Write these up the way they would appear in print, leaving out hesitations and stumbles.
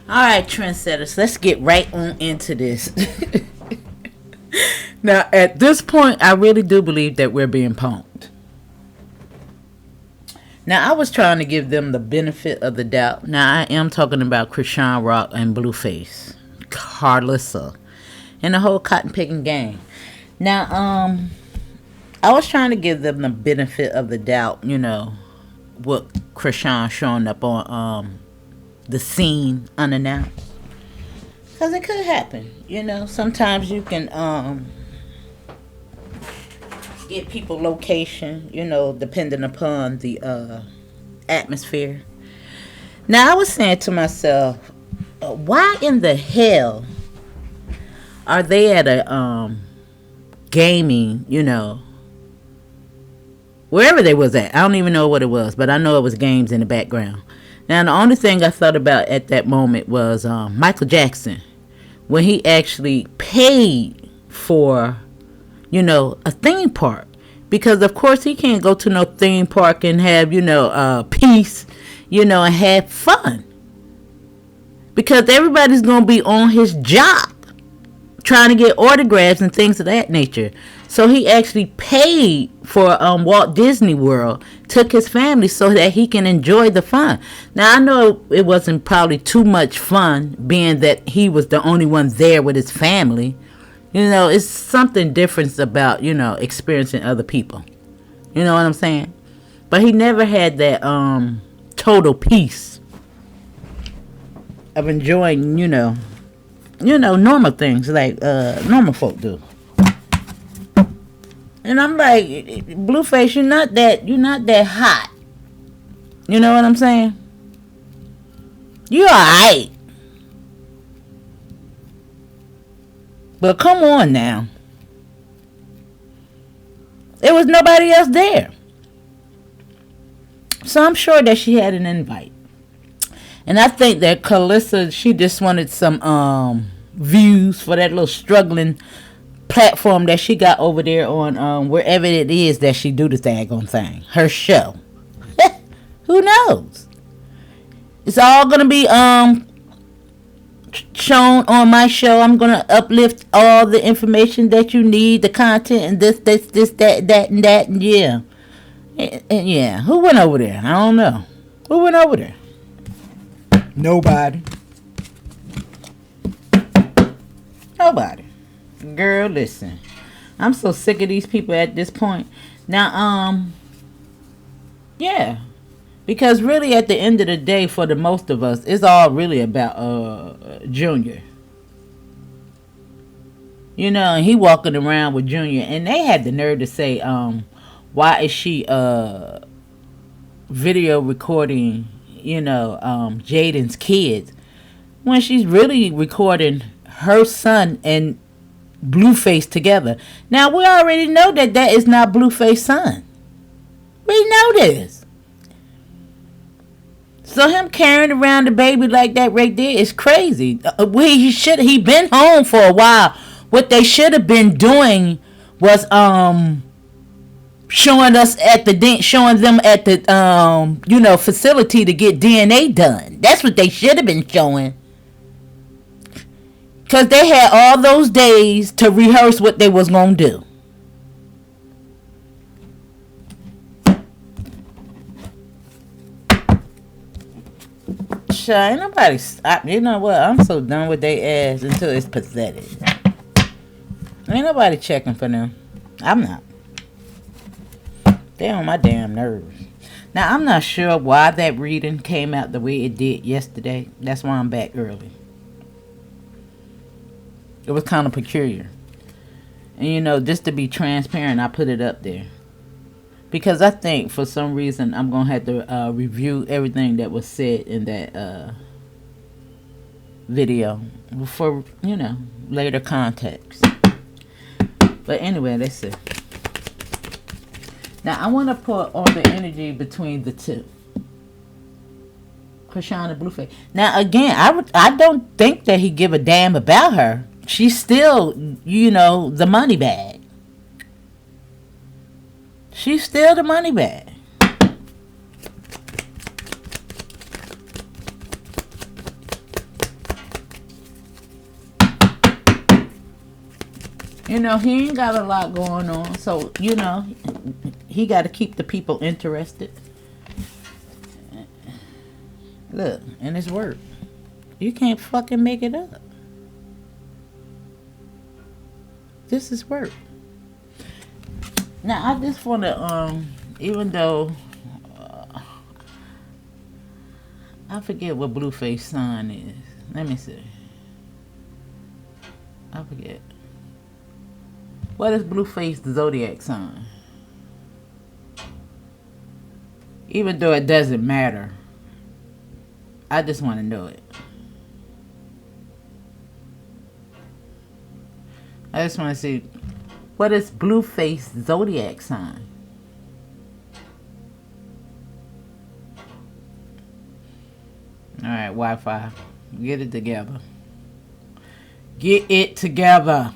All right, trendsetters, let's get right on into this. Now, at this point, I really do believe that we're being punked. Now, I was trying to give them the benefit of the doubt. Now, I am talking about Chrisean Rock and Blueface, Carlissa, and the whole cotton picking gang. Now, I was trying to give them the benefit of the doubt, with Chrisean showing up on the scene unannounced. Because it could happen, Sometimes you can get people location, depending upon the atmosphere. Now, I was saying to myself, why in the hell are they at a gaming, wherever they was at? I don't even know what it was, but I know it was games in the background. Now, the only thing I thought about at that moment was Michael Jackson, when he actually paid for, a theme park. Because, of course, he can't go to no theme park and have, peace, and have fun. Because everybody's going to be on his job trying to get autographs and things of that nature. So he actually paid for Walt Disney World, took his family so that he can enjoy the fun. Now, I know it wasn't probably too much fun being that he was the only one there with his family. It's something different about, experiencing other people. You know what I'm saying? But he never had that total peace of enjoying, normal things like normal folk do. And I'm like, Blueface, you're not that hot. You know what I'm saying? You alright. But come on now. There was nobody else there. So I'm sure that she had an invite. And I think that Carlissa, she just wanted some views for that little struggling platform that she got over there on wherever it is that she do the daggone thing. Her show. Who knows? It's all gonna be shown on my show. I'm gonna uplift all the information that you need, the content, and this, that, and that, and yeah. And yeah, who went over there? I don't know. Who went over there? Nobody. Girl, listen. I'm so sick of these people at this point. Now, yeah. Because really at the end of the day, for the most of us, it's all really about Junior. And he walking around with Junior, and they had the nerve to say, why is she video recording, Jaden's kids, when she's really recording her son and Blueface together. Now, we already know that is not Blueface's son. We know this. So him carrying around the baby like that right there is crazy. He been home for a while. What they should have been doing was showing them at the facility to get DNA done. That's what they should have been showing. Because they had all those days to rehearse what they was going to do. Ain't nobody stop. You know what? I'm so done with their ass until it's pathetic. Ain't nobody checking for them. I'm not. They on my damn nerves. Now, I'm not sure why that reading came out the way it did yesterday. That's why I'm back early. It was kind of peculiar. And just to be transparent, I put it up there. Because I think for some reason I'm going to have to review everything that was said in that video for, later context. But anyway, that's it. Now, I want to put all the energy between the two. Chrisean and Blueface. Now, again, I don't think that he give a damn about her. She's still, the money bag. She's still the money bag. I You know, he ain't got a lot going on. So, you know, he got to keep the people interested. Look, and it's work. You can't fucking make it up. This is work. Now, I just want to, even though, I forget what Blueface sign is. Let me see. I forget. What is Blueface zodiac sign? Even though it doesn't matter, I just want to know it. I just want to see, what is Blueface zodiac sign? Alright, Wi-Fi. Get it together. Get it together.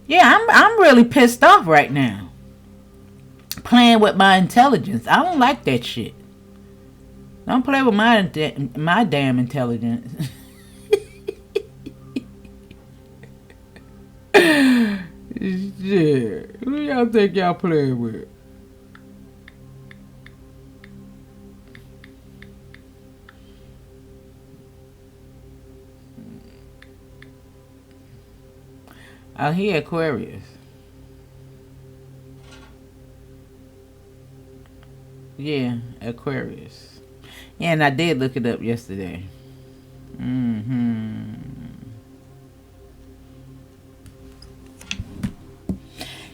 Yeah, I'm really pissed off right now. Playing with my intelligence. I don't like that shit. Don't play with my damn intelligence. Shit. Who y'all think y'all playing with? Oh, he Aquarius. Yeah, Aquarius. Yeah, and I did look it up yesterday.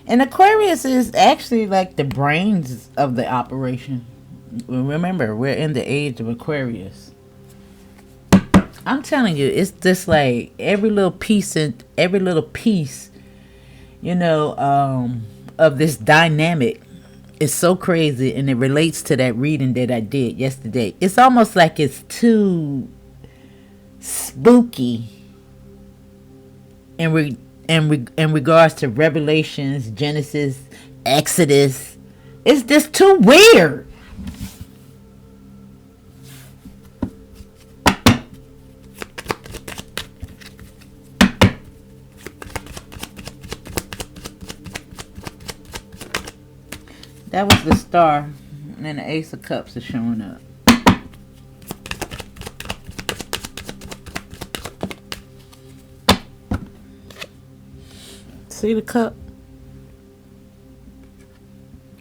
And Aquarius is actually like the brains of the operation. Remember, we're in the age of Aquarius. I'm telling you, it's just like every little piece, you know, of this dynamic is so crazy, and it relates to that reading that I did yesterday. It's almost like it's too spooky in regards to Revelations, Genesis, Exodus. It's just too weird. That was the star, and then the Ace of Cups is showing up. See the cup?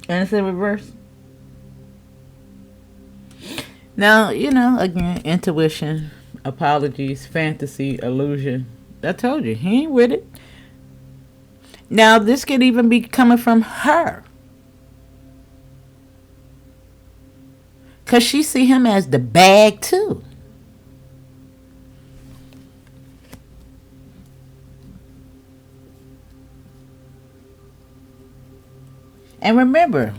And it's in reverse. Now, you know, again, intuition, apologies, fantasy, illusion. I told you, he ain't with it. Now, this could even be coming from her. Because she see him as the bag, too. And remember,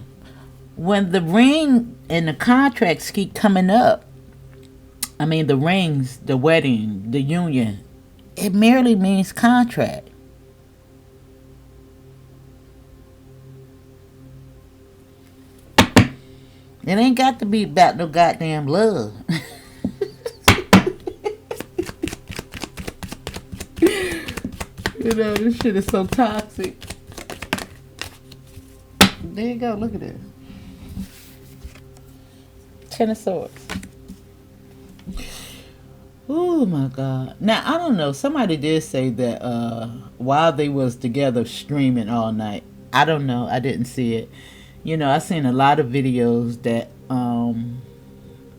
when the ring and the contracts keep coming up, I mean, the rings, the wedding, the union, it merely means contract. It ain't got to be about no goddamn love. You know, this shit is so toxic. There you go, look at this. Ten of Swords. Oh my God. Now, I don't know. Somebody did say that while they was together streaming all night. I don't know. I didn't see it. You know, I seen a lot of videos that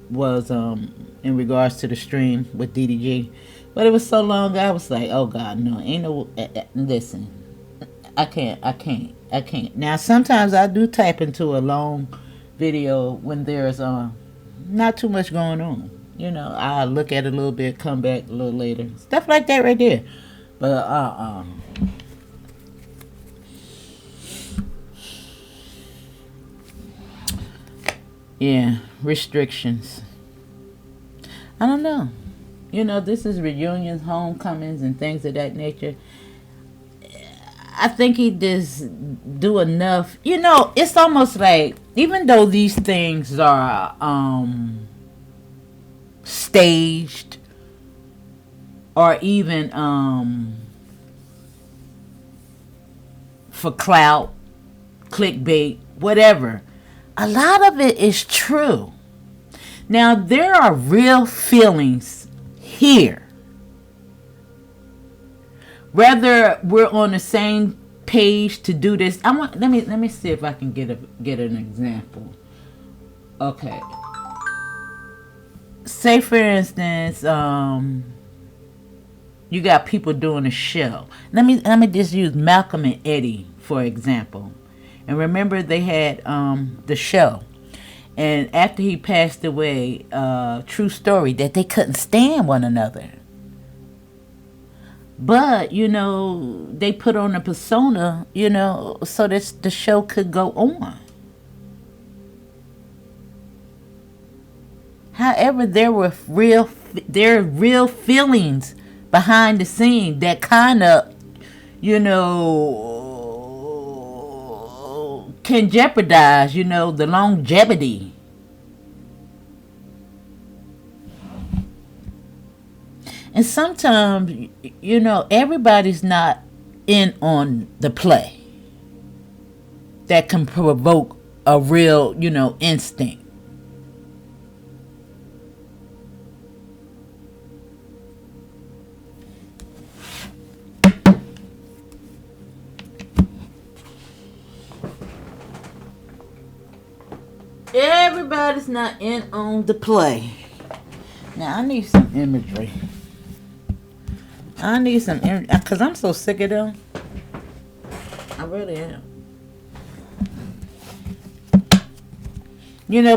was in regards to the stream with DDG. But it was so long, I was like, oh God, no. Ain't no... listen. I can't. Now, sometimes I do type into a long video when there's not too much going on. You know, I look at it a little bit, come back a little later. Stuff like that right there. But, yeah, restrictions. I don't know. You know, this is reunions, homecomings, and things of that nature. I think he just do enough. You know, it's almost like, even though these things are staged, or even for clout, clickbait, whatever. A lot of it is true. Now, there are real feelings here. Whether we're on the same page to do this, let me see if I can get an example. Okay. Say for instance, you got people doing a show. Let me just use Malcolm and Eddie for example. And remember they had the show. And after he passed away, true story, that they couldn't stand one another. But, they put on a persona, so that the show could go on. However, there are real feelings behind the scene that kind of, can jeopardize, the longevity. And sometimes, everybody's not in on the play that can provoke a real, instinct. Everybody's not in on the play. Now, I need some imagery. Because I'm so sick of them. I really am.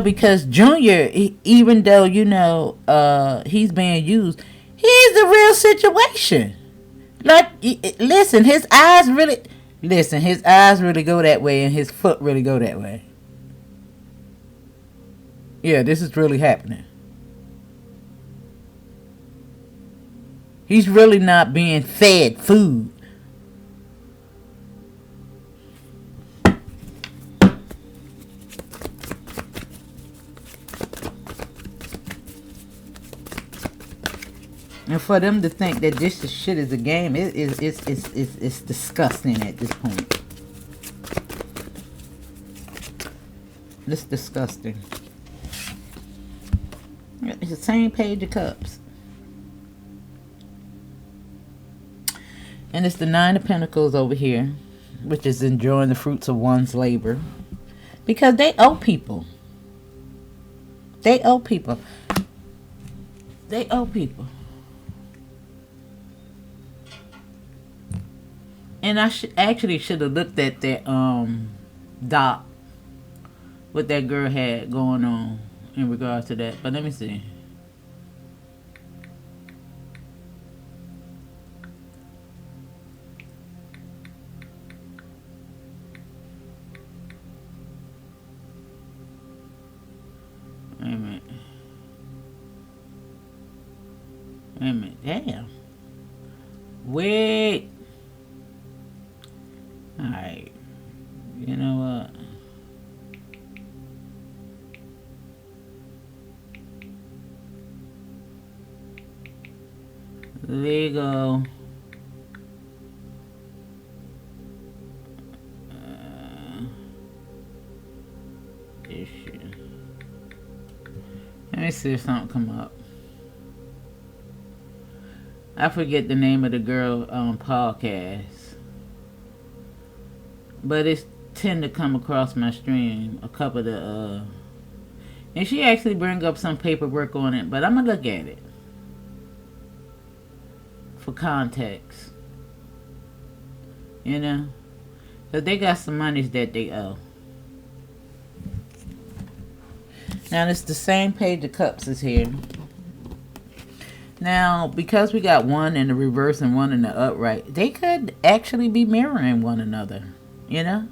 Because Junior, even though, he's being used, he's the real situation. Like, listen, his eyes really go that way and his foot really go that way. Yeah, this is really happening. He's really not being fed food. And for them to think that this shit is a game, it's disgusting at this point. It's disgusting. It's the same page of cups. And it's the Nine of Pentacles over here, which is enjoying the fruits of one's labor. Because they owe people. They owe people. And I should have looked at that doc, what that girl had going on in regards to that. But let me see. Wait a minute. Damn. Wait. Alright. You know what? Legal. Issue. Let me see if something come up. I forget the name of the girl podcast. But it's tend to come across my stream. A couple of the and she actually bring up some paperwork on it, but I'm gonna look at it for context. Cause they got some monies that they owe. Now it's the same page of cups is here. Now, because we got one in the reverse and one in the upright, they could actually be mirroring one another, Yeah,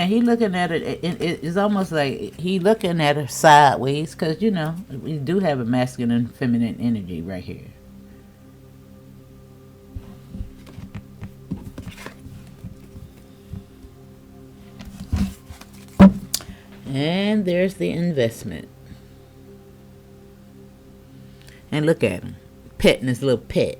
he looking at it. It's almost like he looking at her sideways because, we do have a masculine and feminine energy right here. And there's the investment. And look at him, petting his little pet.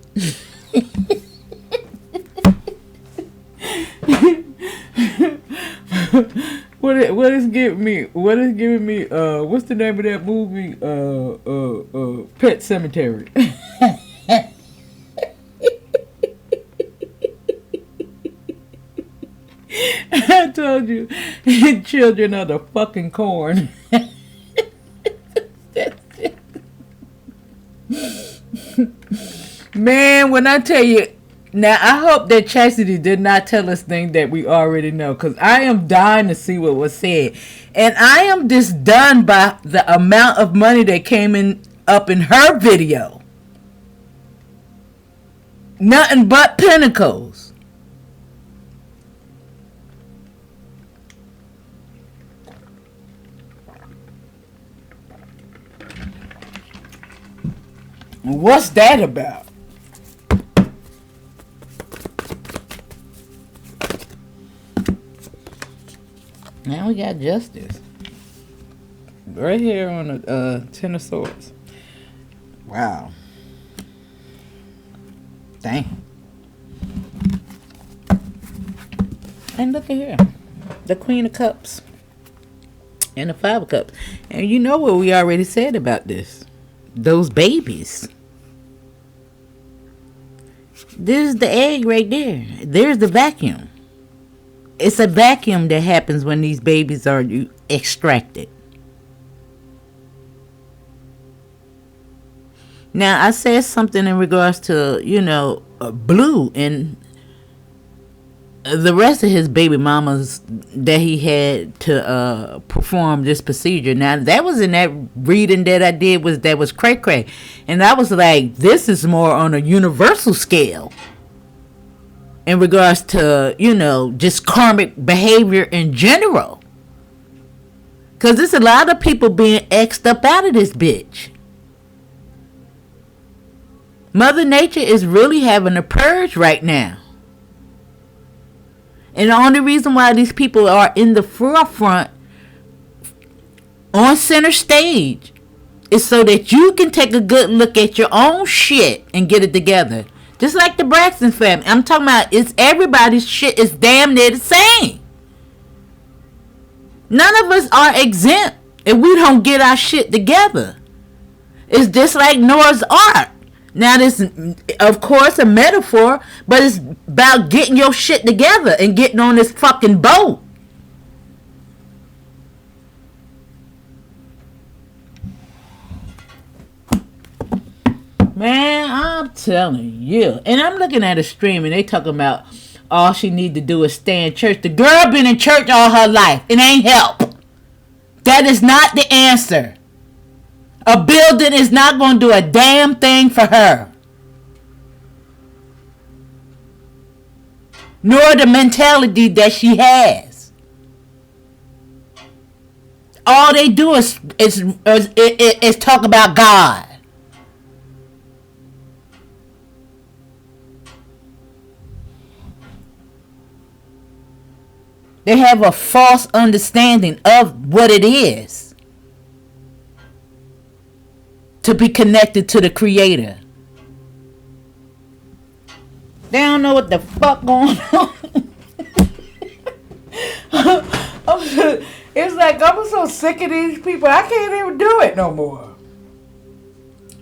What is giving me? What's the name of that movie? Pet Cemetery. I told you, children are the fucking corn. Man, when I tell you, now I hope that Chastity did not tell us things that we already know, because I am dying to see what was said. And I am just done by the amount of money that came up in her video. Nothing but pinnacles. What's that about? Now we got justice. Right here on the Ten of Swords. Wow. Dang. And look at here. The Queen of Cups. And the Five of Cups. And you know what we already said about this. Those babies. There's the egg right there. There's the vacuum. It's a vacuum that happens when these babies are extracted. Now, I said something in regards to, Blue and the rest of his baby mamas that he had to perform this procedure. Now, that was in that reading that I did that was cray-cray. And I was like, this is more on a universal scale. In regards to, just karmic behavior in general. Because there's a lot of people being X'd up out of this bitch. Mother Nature is really having a purge right now. And the only reason why these people are in the forefront, on center stage, is so that you can take a good look at your own shit and get it together. Just like the Braxton family. I'm talking about, it's everybody's shit is damn near the same. None of us are exempt if we don't get our shit together. It's just like Noah's Ark. Now this is, of course, a metaphor, but it's about getting your shit together and getting on this fucking boat. Man, I'm telling you. And I'm looking at a stream and they talking about all she need to do is stay in church. The girl been in church all her life. It ain't help. That is not the answer. A building is not going to do a damn thing for her. Nor the mentality that she has. All they do is talk about God. They have a false understanding of what it is to be connected to the Creator. They don't know what the fuck going on. It's like I'm so sick of these people. I can't even do it no more.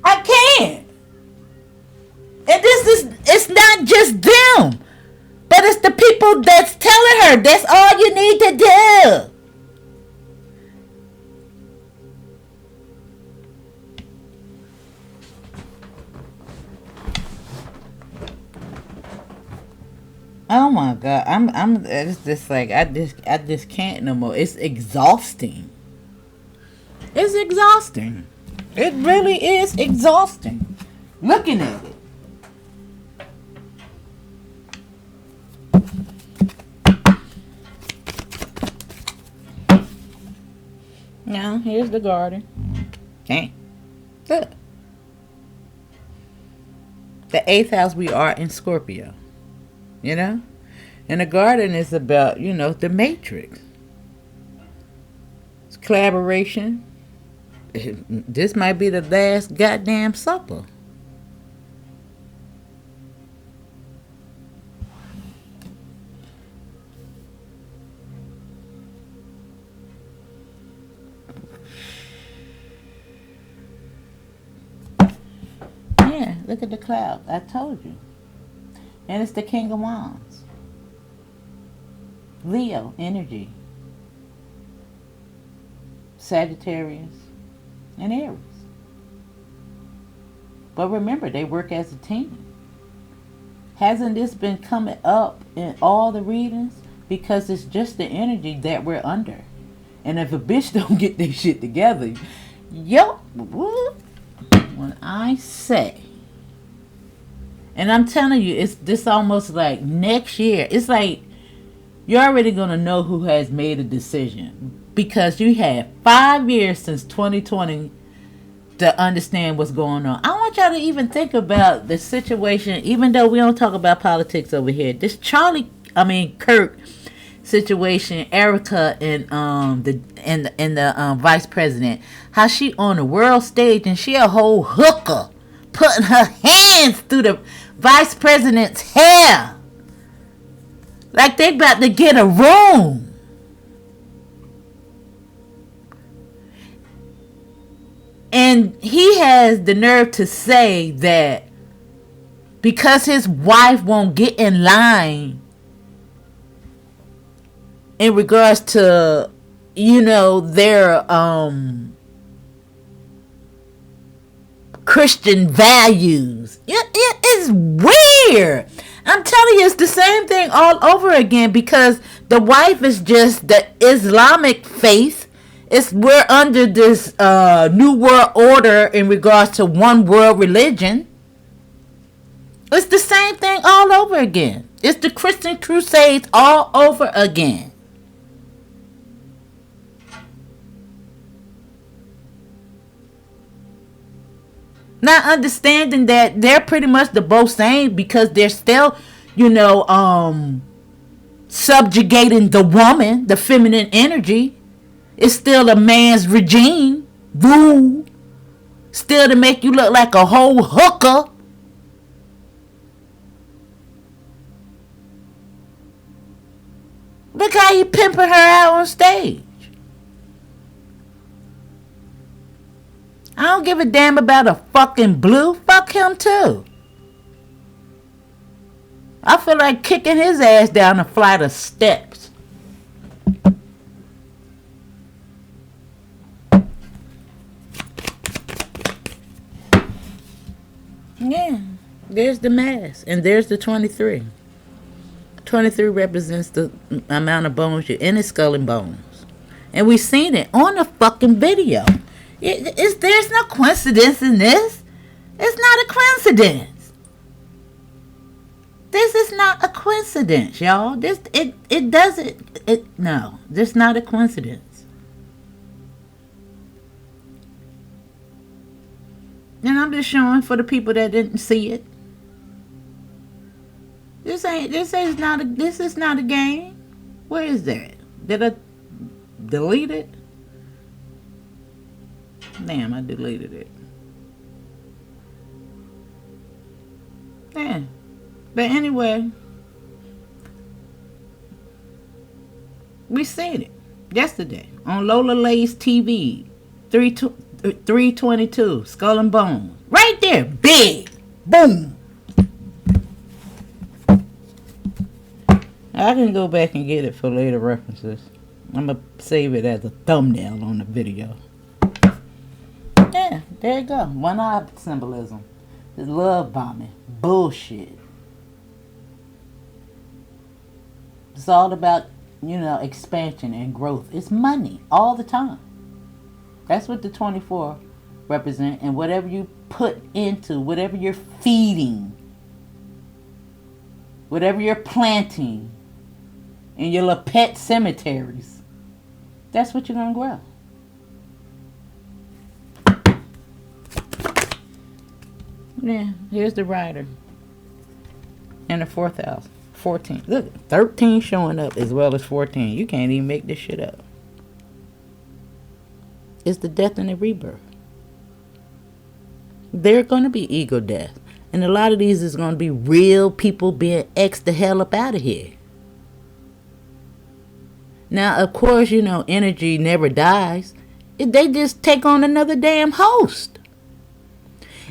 I can't. And it's not just them. But it's the people that's telling her that's all you need to do. Oh my God. It's just like I just can't no more. It's exhausting. It's exhausting. It really is exhausting. Looking at it. Now, here's the garden. Dang. Look. The 8th house, we are in Scorpio. You know? And the garden is about, the matrix. It's collaboration. This might be the last goddamn supper. Yeah, look at the cloud. I told you. And it's the King of Wands. Leo energy. Sagittarius and Aries. But remember, they work as a team. Hasn't this been coming up in all the readings? Because it's just the energy that we're under. And if a bitch don't get their shit together, when I say, and I'm telling you, it's this almost like next year. It's like you're already going to know who has made a decision. Because you have 5 years since 2020 to understand what's going on. I want y'all to even think about the situation, even though we don't talk about politics over here. This Kirk situation, Erica and the vice president, how she on the world stage and she a whole hooker, putting her hands through the vice president's hair, like they about to get a room. And he has the nerve to say that because his wife won't get in line in regards to, their Christian values. It is weird. I'm telling you, it's the same thing all over again because the wife is just the Islamic faith. We're under this new world order in regards to one world religion. It's the same thing all over again. It's the Christian crusades all over again. Not understanding that they're pretty much the both same because they're still, subjugating the woman, the feminine energy. It's still a man's regime. Woo. Still to make you look like a whole hooker. Look how you pimping her out on stage. I don't give a damn about a fucking blue. Fuck him too. I feel like kicking his ass down a flight of steps. Yeah, there's the mass, and there's the 23. 23 represents the amount of bones you're in, his skull and bones. And we've seen it on the fucking video. There's no coincidence in this. It's not a coincidence. This is not a coincidence, y'all. No, this is not a coincidence. And I'm just showing for the people that didn't see it. This is not a game. Where is that? Did I delete it? Damn, I deleted it. Yeah. But anyway, we seen it yesterday on Lola Lay's TV. 322, Skull and Bones. Right there, big. Boom. I can go back and get it for later references. I'm going to save it as a thumbnail on the video. Yeah, there you go. One-eye symbolism. This love bombing. Bullshit. It's all about, expansion and growth. It's money all the time. That's what the 24 represent. And whatever you put into, whatever you're feeding, whatever you're planting in your little pet cemeteries, that's what you're going to grow. Yeah, here's the rider. And the 4th house. 14. Look, 13 showing up as well as 14. You can't even make this shit up. It's the death and the rebirth. There are going to be ego death. And a lot of these is going to be real people being X'd the hell up out of here. Now, of course, you know, energy never dies. They just take on another damn host.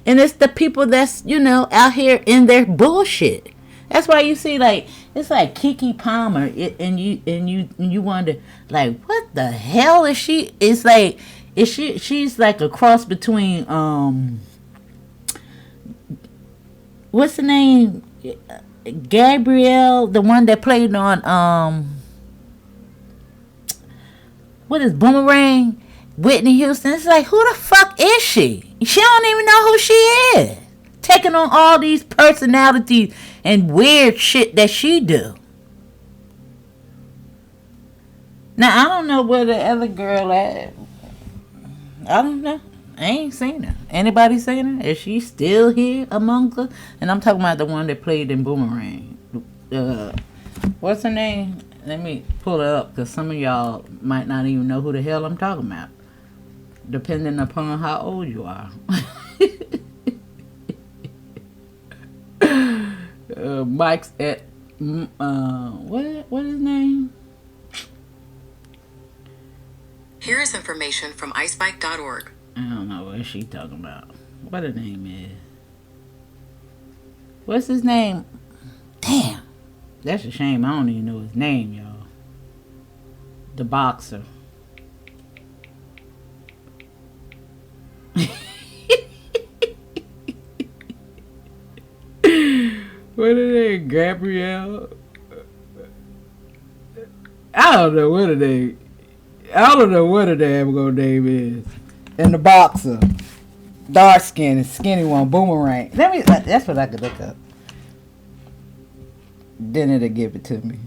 And it's the people that's, you know, out here in their bullshit. That's why you see, like, it's like Keke Palmer, and you wonder, like, what the hell is she? It's like, she's like a cross between what's the name? Gabrielle, the one that played on what is Boomerang? Whitney Houston. It's like, who the fuck is she? She don't even know who she is. Taking on all these personalities and weird shit that she do. Now, I don't know where the other girl at. I don't know. I ain't seen her. Anybody seen her? Is she still here among us? And I'm talking about the one that played in Boomerang. What's her name? Let me pull it up, because some of y'all might not even know who the hell I'm talking about, depending upon how old you are. Mike's at what his name? Here is information from icebike.org. I don't know what she talking about. What her name is? What's his name? Damn, that's a shame. I don't even know his name, y'all. The boxer. What is it? Gabrielle? I don't know what her name. I don't know what her damn name is. And the boxer. Dark skin and skinny one. Boomerang. That's what I could look up. Then it'll give it to me.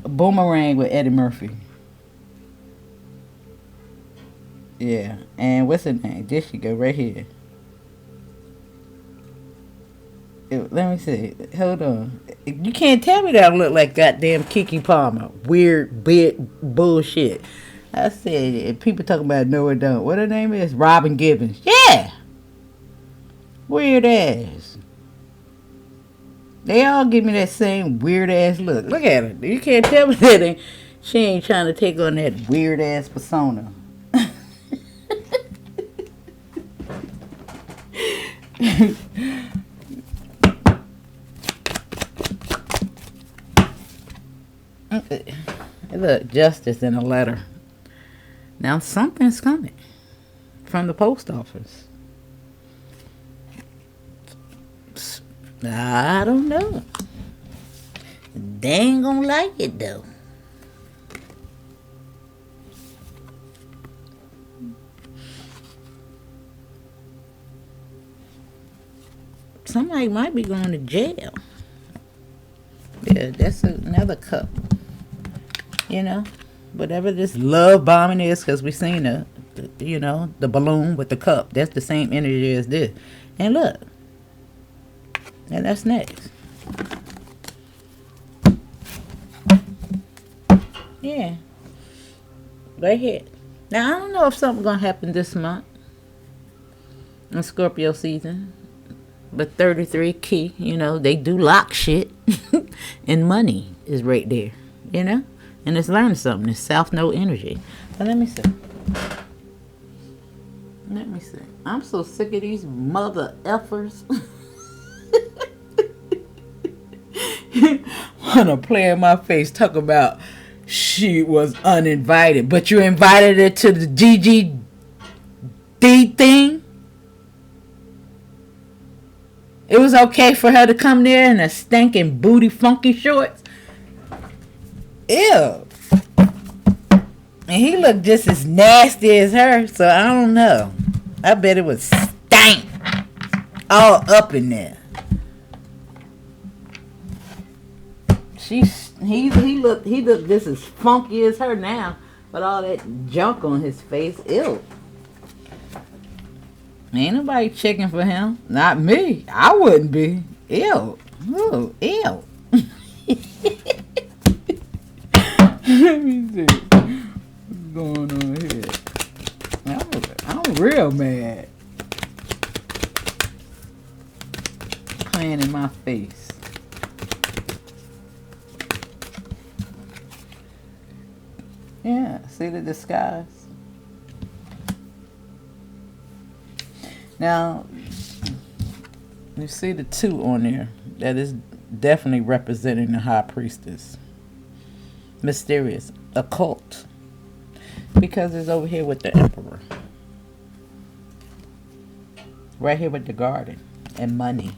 Boomerang with Eddie Murphy. Yeah. And what's her name? There she go right here. Let me see. Hold on. You can't tell me that I look like goddamn Keke Palmer. Weird, big bullshit. I said, if people talking about no, it don't. What her name is? Robin Gibbons. Yeah. Weird ass. They all give me that same weird ass look. Look at her. You can't tell me that she ain't trying to take on that weird ass persona. Look, justice in a letter. Now something's coming from the post office. I don't know. They ain't gonna like it though. Somebody might be going to jail. Yeah, that's another cup. You know, whatever this love bombing is, because we seen the balloon with the cup. That's the same energy as this. And look, and that's next. Yeah, right here. Now I don't know if something's gonna happen this month in Scorpio season, but 33 key. You know, they do lock shit, and money is right there. You know. And it's learning something. It's South Node energy. But let me see. I'm so sick of these mother effers. Wanna play in my face, talk about she was uninvited, but you invited her to the GGD thing. It was okay for her to come there in a stinking booty funky shorts. Ew. And he looked just as nasty as her, so I don't know. I bet it was stank all up in there. He looked just as funky as her now, with all that junk on his face. Ew. Ain't nobody checking for him. Not me. I wouldn't be. Ew. Ooh, ew. Let me see. going on here? I'm real mad. Playing in my face. Yeah, see the disguise? Now, you see the 2 on there. That is definitely representing the high priestess. Mysterious. Occult. Because it's over here with the emperor. Right here with the garden. And money.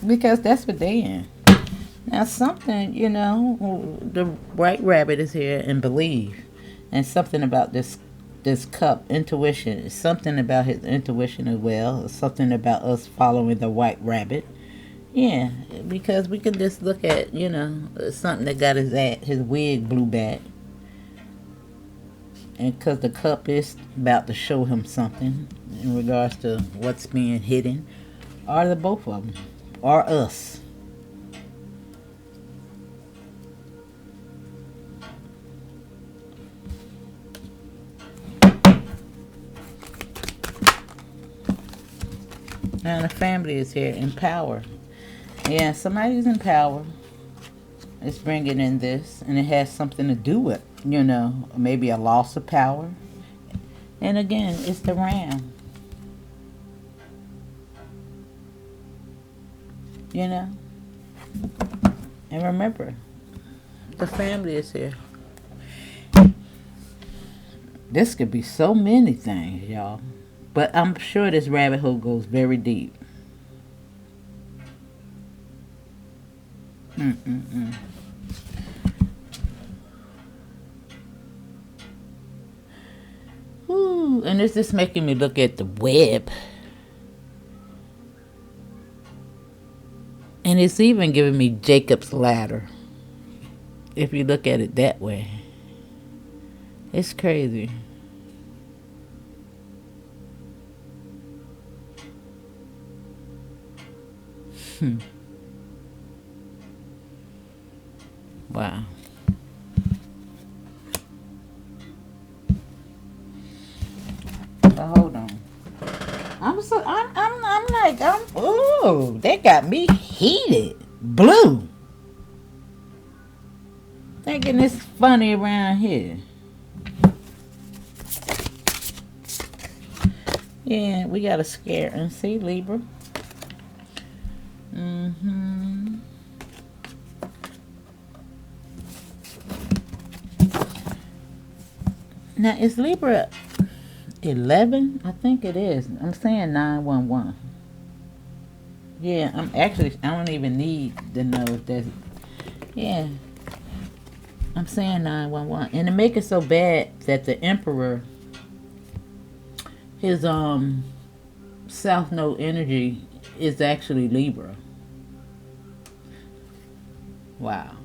Because that's what they in. Now something, the white rabbit is here and believe. And something about this cup, intuition. Something about his intuition as well. Something about us following the white rabbit. Yeah, because we can just look at, something that got his wig blew back. And because the cup is about to show him something in regards to what's being hidden. Or the both of them. Or us. Now the family is here in power. Yeah, somebody's in power. It's bringing in this. And it has something to do with, maybe a loss of power. And again, it's the ram. And remember, the family is here. This could be so many things, y'all. But I'm sure this rabbit hole goes very deep. Ooh, and it's just making me look at the web. And it's even giving me Jacob's ladder. If you look at it that way. It's crazy. Wow. But hold on. Ooh, they got me heated. Blue. Thinking it's funny around here. Yeah, we got to scare and see, Libra. Now, is Libra 11? I think it is. I'm saying 911. Yeah, I don't even need to know if that's, yeah. I'm saying 911. And to make it so bad that the Emperor, his South Node energy is actually Libra. Wow.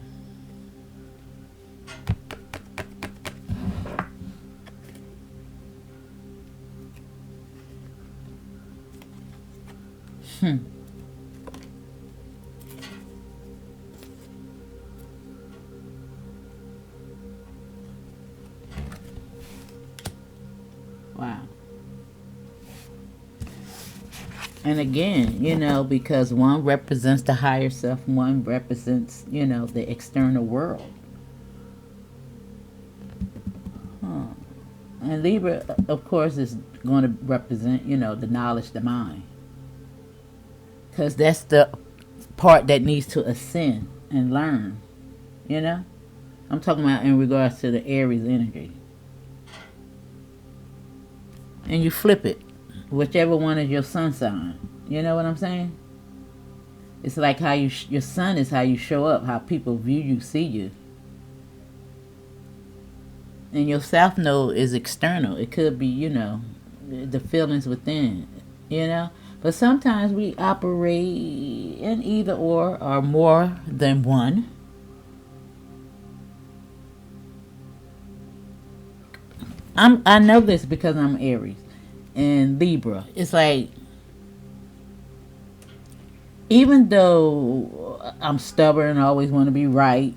Wow. And again, because one represents the higher self, one represents, the external world. And Libra, of course, is going to represent, the knowledge, the mind. Because that's the part that needs to ascend and learn. I'm talking about in regards to the Aries energy. And you flip it. Whichever one is your sun sign. You know what I'm saying? It's like how your sun is how you show up. How people view you, see you. And your South Node is external. It could be, the feelings within. But sometimes we operate in either or more than one. I know this because I'm Aries and Libra. It's like even though I'm stubborn, I always want to be right,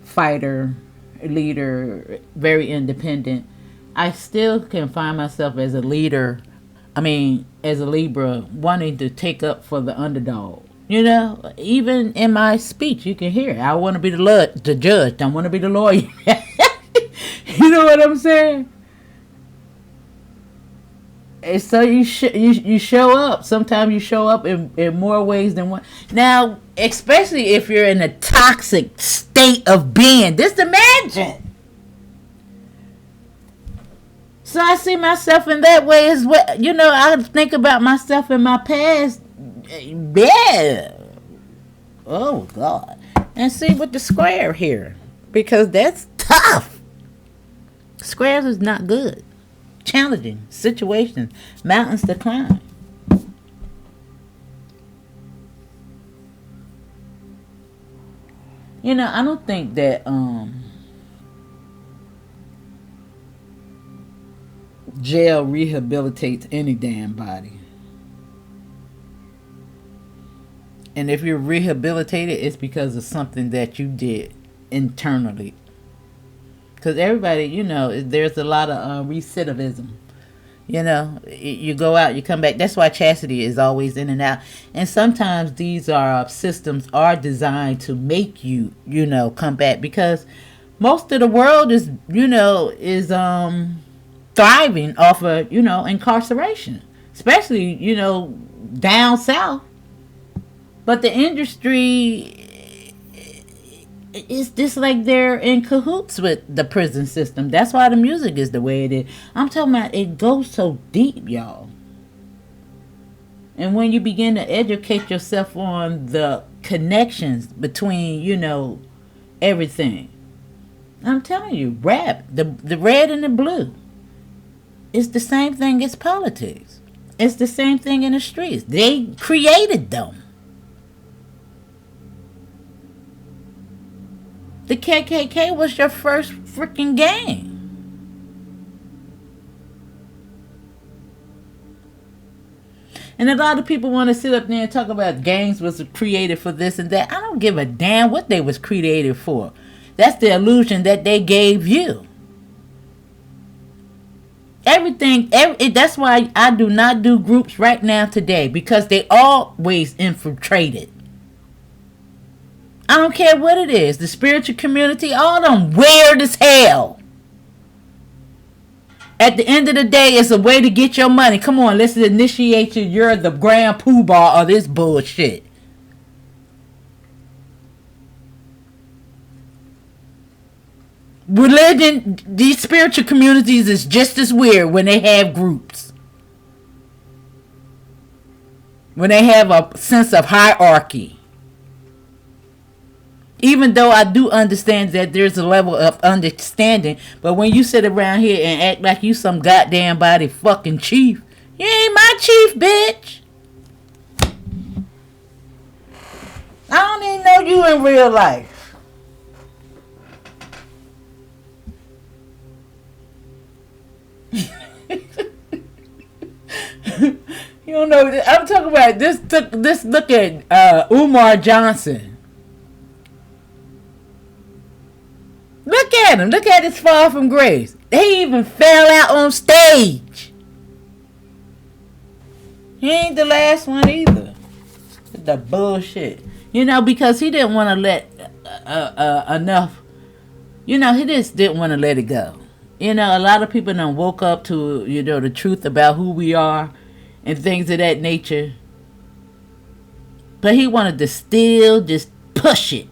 fighter, leader, very independent, I still can find myself as a leader. I mean, as a Libra, wanting to take up for the underdog. Even in my speech, you can hear it. I want to be the judge. I want to be the lawyer. You know what I'm saying? And so you show up. Sometimes you show up in more ways than one. Now, especially if you're in a toxic state of being. Just imagine. So I see myself in that way as well. I think about myself in my past. Yeah. Oh, God. And see with the square here. Because that's tough. Squares is not good. Challenging situations, mountains to climb. I don't think that jail rehabilitates any damn body. And if you're rehabilitated, it's because of something that you did internally. Because everybody, there's a lot of recidivism. You go out, you come back. That's why chastity is always in and out. And sometimes these systems are designed to make you, come back. Because most of the world is thriving off of, incarceration. Especially, down south. But the industry, it's just like they're in cahoots with the prison system. That's why the music is the way it is. I'm talking about it goes so deep, y'all. And when you begin to educate yourself on the connections between, everything. I'm telling you, rap, the red and the blue, it's the same thing as politics. It's the same thing in the streets. They created them. The KKK was your first freaking gang. And a lot of people want to sit up there and talk about gangs was created for this and that. I don't give a damn what they was created for. That's the illusion that they gave you. That's why I do not do groups right now today, because they always infiltrated. I don't care what it is. The spiritual community, all them weird as hell. At the end of the day, it's a way to get your money. Come on, let's initiate you. You're the grand poobah of this bullshit. Religion, these spiritual communities is just as weird when they have groups. When they have a sense of hierarchy. Even though I do understand that there's a level of understanding, but when you sit around here and act like you some goddamn body fucking chief, you ain't my chief, bitch. I don't even know you in real life. You don't know. I'm talking about this. Look at Umar Johnson. Look at him. Look at his fall from grace. They even fell out on stage. He ain't the last one either. The bullshit. Because he didn't want to let enough. He just didn't want to let it go. A lot of people done woke up to, the truth about who we are and things of that nature. But he wanted to still just push it.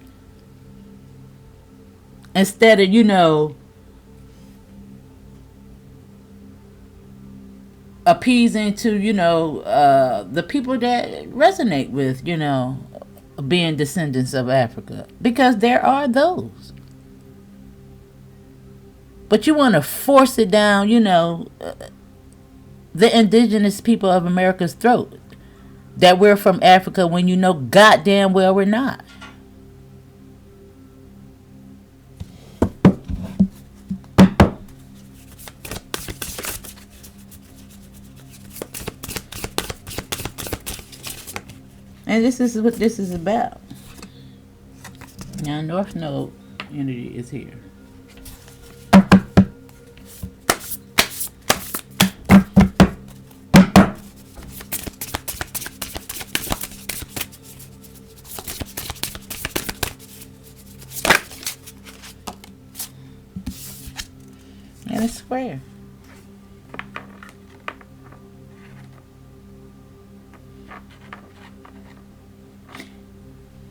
Instead of, appeasing to, the people that resonate with, being descendants of Africa. Because there are those. But you want to force it down, the indigenous people of America's throat. That we're from Africa when you know goddamn well we're not. And this is what this is about. Now, North Node energy is here. And it's square.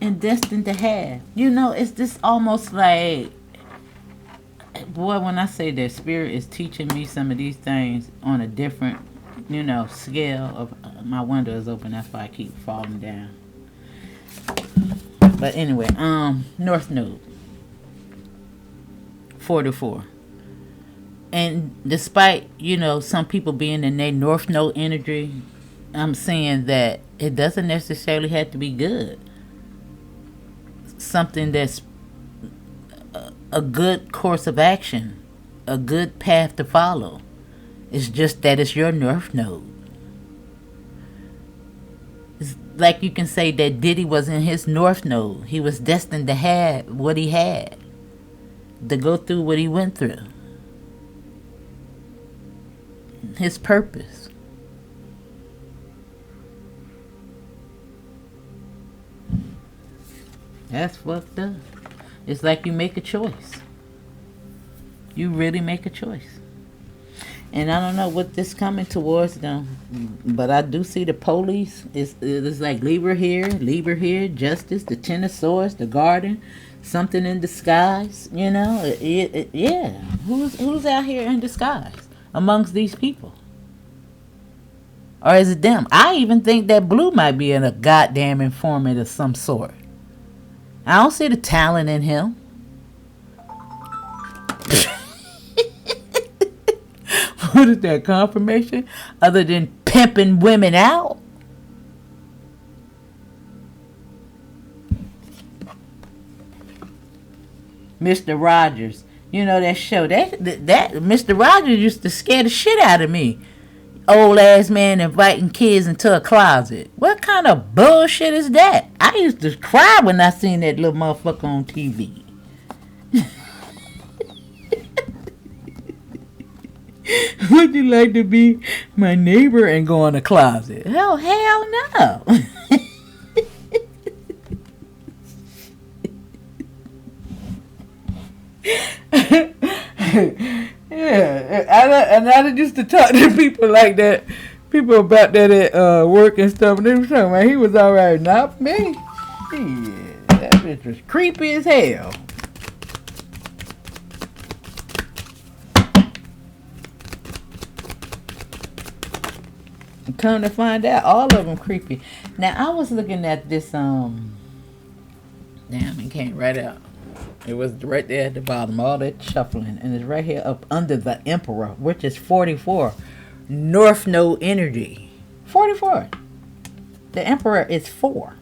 And destined to have. You know, it's just almost like, boy, when I say that Spirit is teaching me some of these things on a different, scale of my window is open. That's why I keep falling down. But anyway, North Node. 4-4. And despite, some people being in their North Node energy, I'm saying that it doesn't necessarily have to be good. Something that's a good course of action, a good path to follow. It's just that it's your North Node. It's like you can say that Diddy was in his North Node. He was destined to have what he had, to go through what he went through. His purpose. That's fucked up. It's like you make a choice. You really make a choice. And I don't know what this coming towards them, but I do see the police. It's like Libra here, Justice, the Ten of Swords, the Garden, something in disguise. Yeah. Who's out here in disguise amongst these people? Or is it them? I even think that Blue might be a goddamn informant of some sort. I don't see the talent in him. What is that confirmation? Other than pimping women out? Mr. Rogers. You know that show. That Mr. Rogers used to scare the shit out of me. Old ass man inviting kids into a closet. What kind of bullshit is that? I used to cry when I seen that little motherfucker on TV. Would you like to be my neighbor and go in a closet? Hell no. Yeah, and I used to talk to people like that, people about that at work and stuff, and they were talking about he was alright, not me. Yeah, that bitch was creepy as hell. And come to find out, all of them creepy. Now I was looking at this damn, it came right out. It was right there at the bottom, all that shuffling. And it's right here up under the Emperor, which is 44. North Node energy. 44. The Emperor is 4.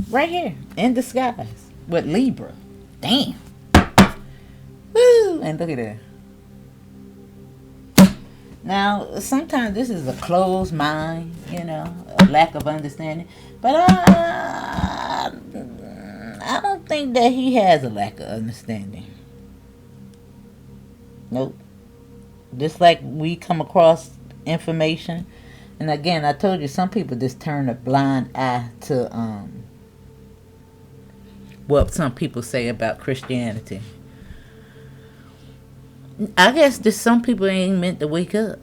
Right here, in disguise, with Libra. Damn. Woo! And look at that. Now, sometimes this is a closed mind, a lack of understanding. But I don't think that he has a lack of understanding. Nope. Just like we come across information. And again, I told you, some people just turn a blind eye to what some people say about Christianity. I guess just some people ain't meant to wake up.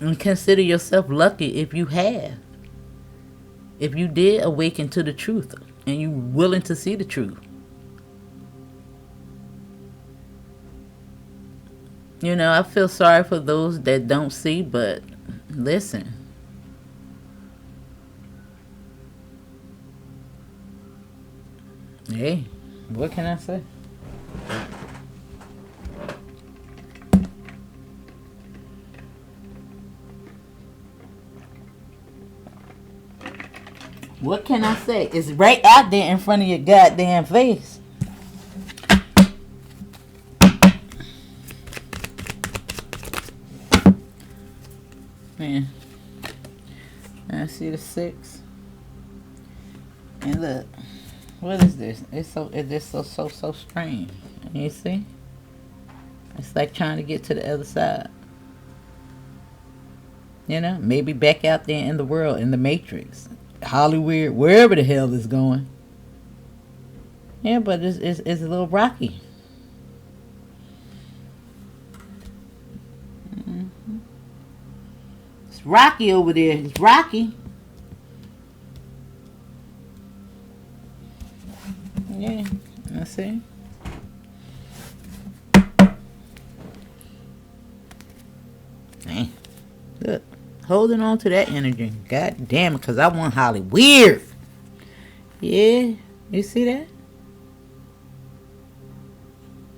And consider yourself lucky if you have. If you did awaken to the truth and you willing to see the truth. I feel sorry for those that don't see, but listen. Hey, what can I say? What can I say? It's right out there in front of your goddamn face. Man, I see the 6. And look, what is this? It's just so strange. You see? It's like trying to get to the other side. You know, maybe back out there in the world, in the Matrix, Hollywood, wherever the hell it's going. Yeah, but it's a little rocky. It's rocky over there. It's rocky. Yeah, I see. Man, look, holding on to that energy. God damn it, because I want Holly weird. Yeah, you see that?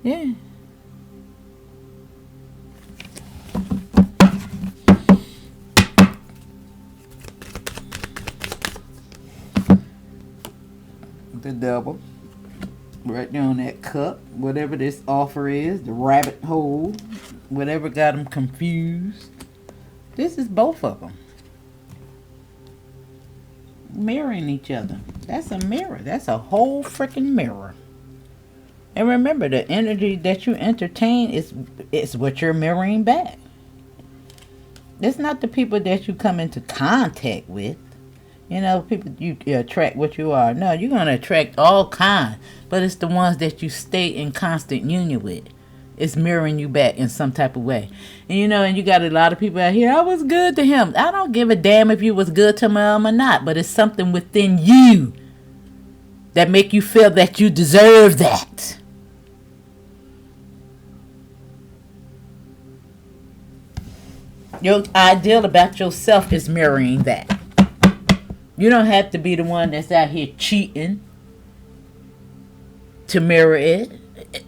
Yeah. The devil. Right there on that cup. Whatever this offer is. The rabbit hole. Whatever got them confused. This is both of them. Mirroring each other. That's a mirror. That's a whole freaking mirror. And remember, the energy that you entertain is what you're mirroring back. It's not the people that you come into contact with. You know, people, you attract what you are. No, you're going to attract all kinds. But it's the ones that you stay in constant union with. It's mirroring you back in some type of way. And you know, and you got a lot of people out here, I was good to him. I don't give a damn if you was good to him or not. But it's something within you that make you feel that you deserve that. Your ideal about yourself is mirroring that. You don't have to be the one that's out here cheating to mirror it.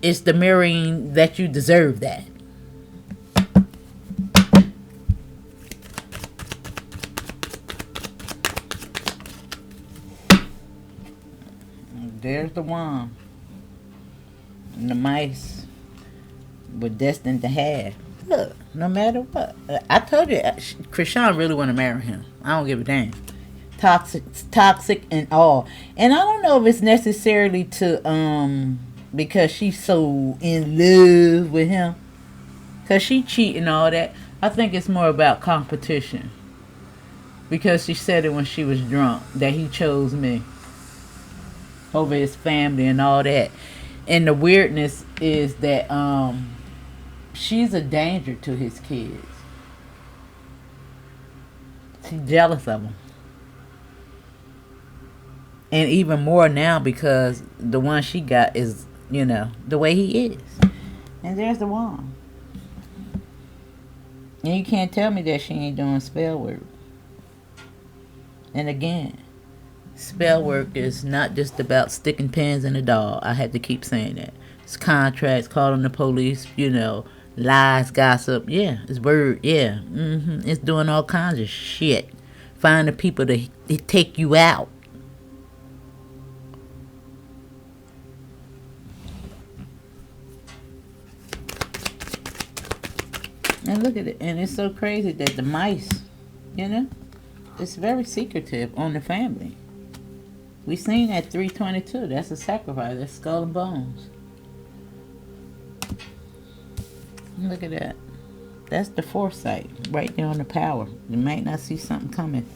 It's the mirroring that you deserve that. There's the one. And the mice were destined to have. Look, no matter what. I told you, Chrisean really want to marry him. I don't give a damn. Toxic and all. And I don't know if it's necessarily to, because she's so in love with him. Because she cheat and all that. I think it's more about competition. Because she said it when she was drunk, that he chose me over his family and all that. And the weirdness is that, she's a danger to his kids. She's jealous of him. And even more now because the one she got is, you know, the way he is. And there's the one. And you can't tell me that she ain't doing spell work. And again, spell work is not just about sticking pins in a doll. I have to keep saying that. It's contracts, calling the police, you know, lies, gossip. Yeah, it's word. Yeah. It's doing all kinds of shit. Finding people to take you out. And look at it. And it's so crazy that the mice, you know, it's very secretive on the family. We seen that 322. That's a sacrifice. That's skull and bones. Look at that. That's the foresight right there on the power. You might not see something coming,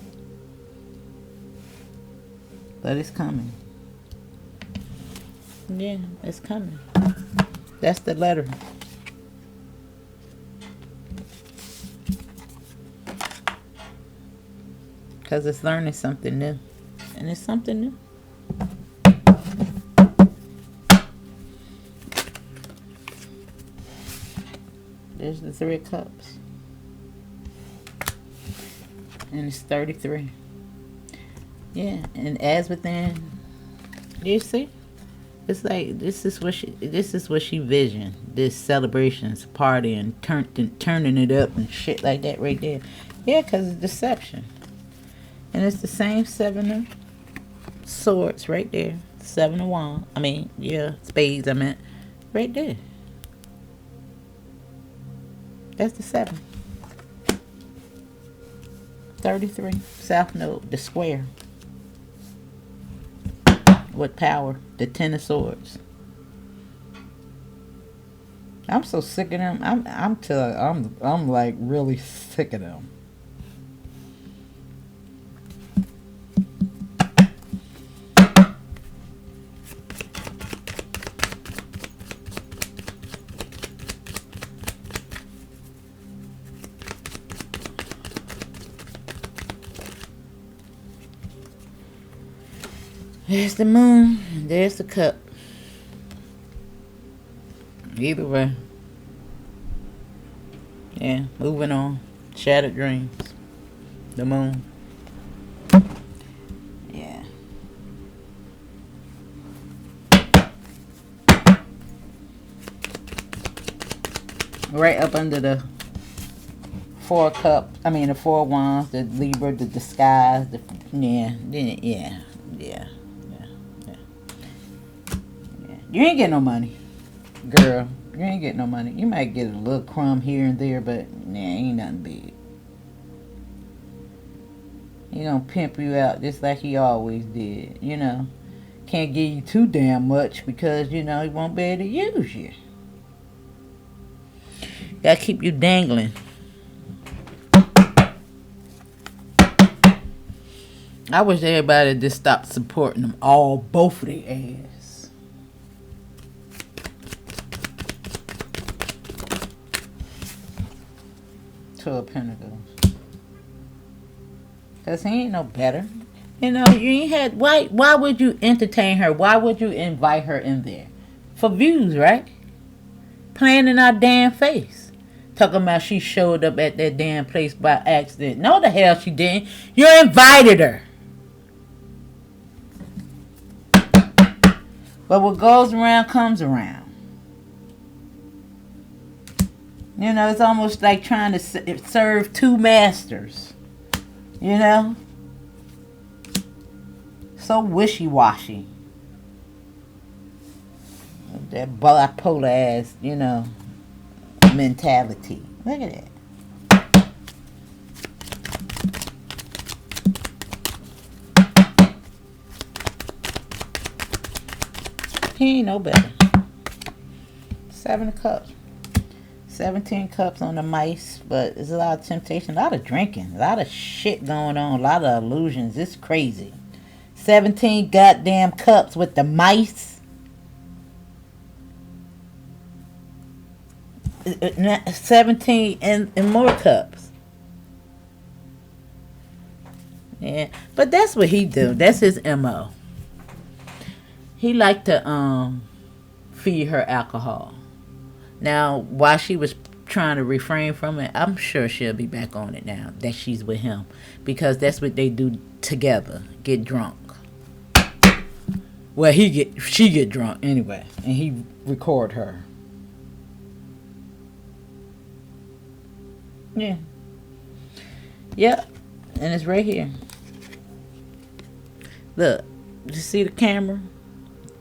but it's coming. Yeah, it's coming. That's the letter. Because it's learning something new. And it's something new. There's the 3 of Cups. And it's 33. Yeah, and as within, you see? It's like this is what she visioned. This celebrations, partying, turning it up and shit like that right there. Yeah, because it's deception. And it's the same 7 of Swords right there. 7 of Wands. I mean, yeah, Spades I meant. Right there. That's the 7. 33. South Node, the square. With power. The Ten of Swords. I'm so sick of them. I'm like really sick of them. There's the moon, and there's the cup. Either way. Yeah, moving on. Shattered dreams. The moon. Yeah. Right up under the Four Cups. I mean, the Four Wands, the Libra, the disguise. Yeah. You ain't getting no money, girl. You ain't getting no money. You might get a little crumb here and there, but nah, ain't nothing big. He gonna pimp you out just like he always did. You know, can't give you too damn much because you know he won't be able to use you. Gotta keep you dangling. I wish everybody just stopped supporting them all, both of their ass. Two of Pentacles. Cause he ain't no better. You know, you ain't had why would you entertain her? Why would you invite her in there? For views, right? Playing in our damn face. Talking about she showed up at that damn place by accident. No the hell she didn't. You invited her. But what goes around comes around. You know, it's almost like trying to serve two masters. You know? So wishy-washy. That bipolar ass, you know, mentality. Look at that. He ain't no better. 7 of Cups. 17 cups on the mice, but there's a lot of temptation, a lot of drinking, a lot of shit going on, a lot of illusions. It's crazy. 17 goddamn cups with the mice. 17 and more cups. Yeah, but that's what he do. That's his MO. He liked to feed her alcohol. Now, while she was trying to refrain from it, I'm sure she'll be back on it now that she's with him. Because that's what they do together. Get drunk. Well, she get drunk anyway. And he record her. Yeah. Yep. And it's right here. Look. You see the camera?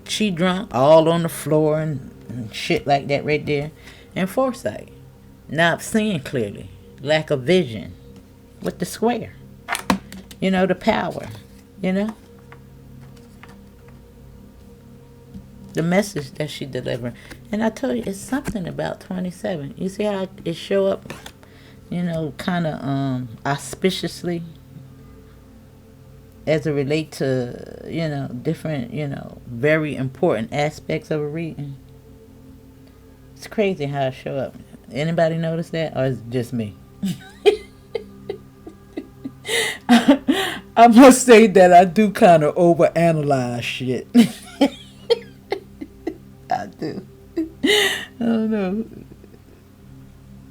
She drunk. All on the floor and shit like that right there. And foresight. Not seeing clearly. Lack of vision. With the square. You know, the power. You know? The message that she delivered. And I told you, it's something about 27. You see how it show up, you know, kind of auspiciously as it relate to, you know, different, you know, very important aspects of a reading. It's crazy how it show up. Anybody notice that? Or is it just me? I must say that I do kind of overanalyze shit. I do. I don't know.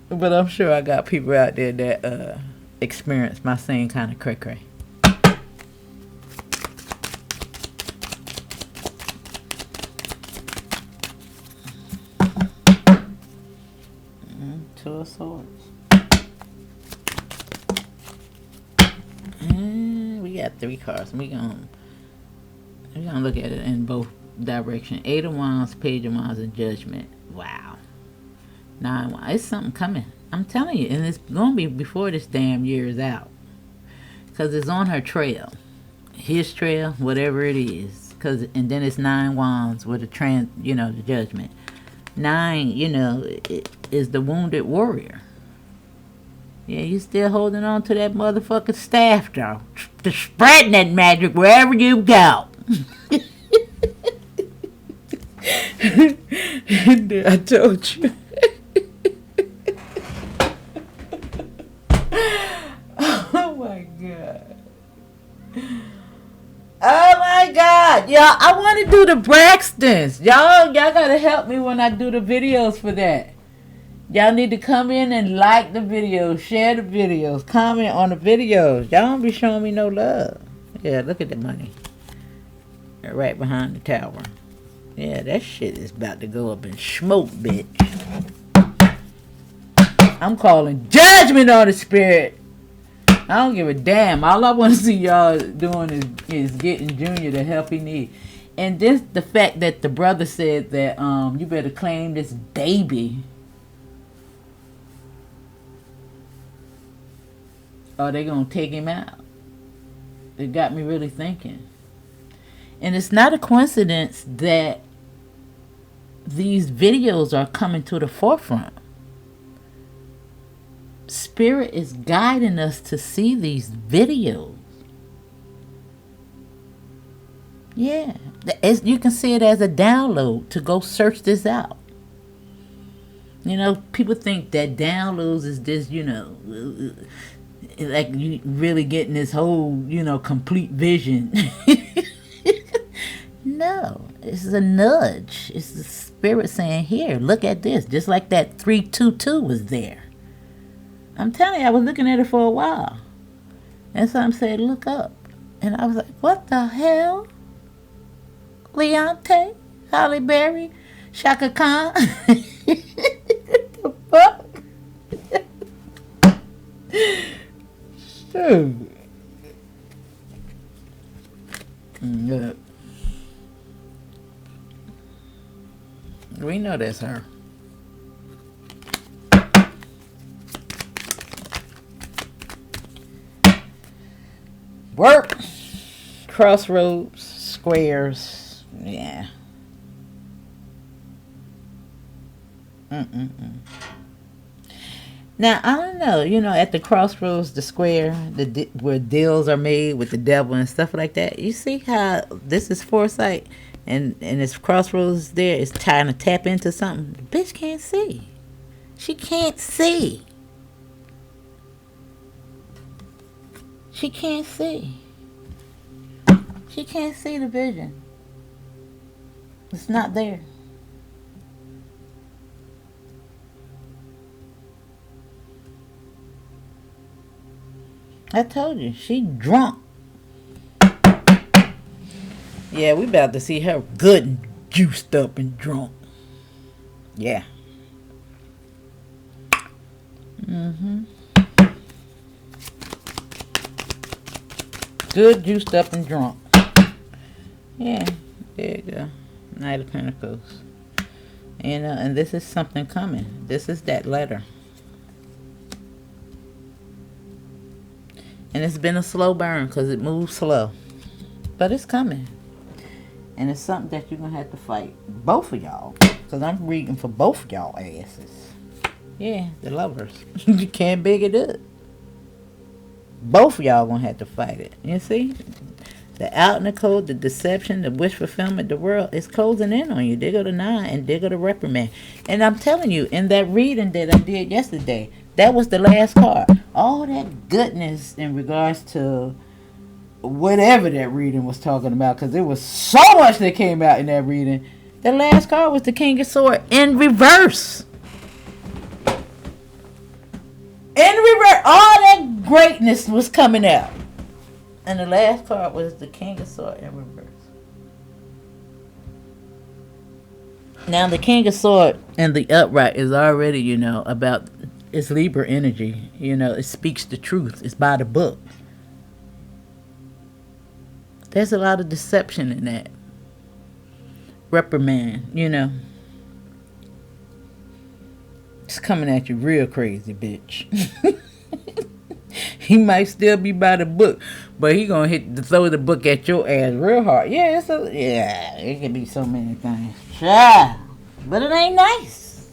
But I'm sure I got people out there that experience my same kind of cray-cray. Two of Swords. And we got 3 cards. We're gonna look at it in both directions. 8 of Wands, Page of Wands, and Judgment. Wow. 9 of Wands. It's something coming. I'm telling you. And it's going to be before this damn year is out. because it's on her trail, his trail, whatever it is. And then it's 9 wands with the judgment. 9, is the wounded warrior. Yeah, you still holding on to that motherfucking staff, though. To spreading that magic wherever you go. I told you. Oh my god. Oh my god. Y'all, I want to do the Braxtons. Y'all gotta help me when I do the videos for that. Y'all need to come in and like the videos, share the videos, comment on the videos. Y'all don't be showing me no love. Yeah, look at the money. Right behind the tower. Yeah, that shit is about to go up in smoke, bitch. I'm calling judgment on the spirit. I don't give a damn. All I want to see y'all doing is getting Junior the help he needs. And the fact that the brother said that you better claim this baby. Or they gonna take him out. It got me really thinking. And it's not a coincidence that these videos are coming to the forefront. Spirit is guiding us to see these videos. Yeah. You can see it as a download to go search this out. People think that downloads is this, like you really getting this whole, complete vision. No, it's a nudge. It's the spirit saying, here, look at this. Just like that 322 was there. I'm telling you, I was looking at it for a while. And something said, look up. And I was like, what the hell? Leonte? Holly Berry? Shaka Khan? What the fuck? Dude. Look. We know that's her. Work. Crossroads. Squares. Yeah. Now, I don't know, at the crossroads, the square, where deals are made with the devil and stuff like that. You see how this is foresight and this crossroads there is trying to tap into something. The bitch can't see. She can't see. She can't see. She can't see the vision. It's not there. I told you, she drunk. Yeah, we about to see her good and juiced up and drunk. Yeah. Good, juiced up and drunk. Yeah, there you go. Knight of Pentacles. And this is something coming. This is that letter. And it's been a slow burn because it moves slow. But it's coming. And it's something that you're going to have to fight. Both of y'all. Because I'm reading for both of y'all asses. Yeah, the lovers. You can't big it up. Both of y'all going to have to fight it. You see? The out in the code, the deception, the wish fulfillment, the world is closing in on you. There go the 9 and there go the reprimand. And I'm telling you, in that reading that I did yesterday, that was the last card. All that goodness in regards to whatever that reading was talking about, because there was so much that came out in that reading. The last card was the King of Swords in reverse. In reverse. All that greatness was coming out. And the last card was the King of Swords in reverse. Now the King of Swords in the upright is already, about it's Libra energy. It speaks the truth. It's by the book. There's a lot of deception in that. Reprimand, It's coming at you real crazy, bitch. He might still be by the book, but he gonna throw the book at your ass real hard. Yeah, it can be so many things. Yeah, but it ain't nice.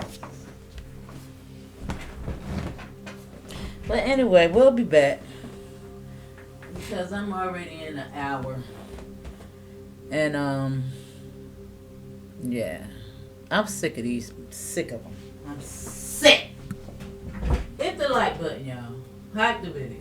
But anyway, we'll be back because I'm already in an hour, and yeah, I'm sick of these. Sick of them. I'm sick. Hit the like button, y'all. Like the video.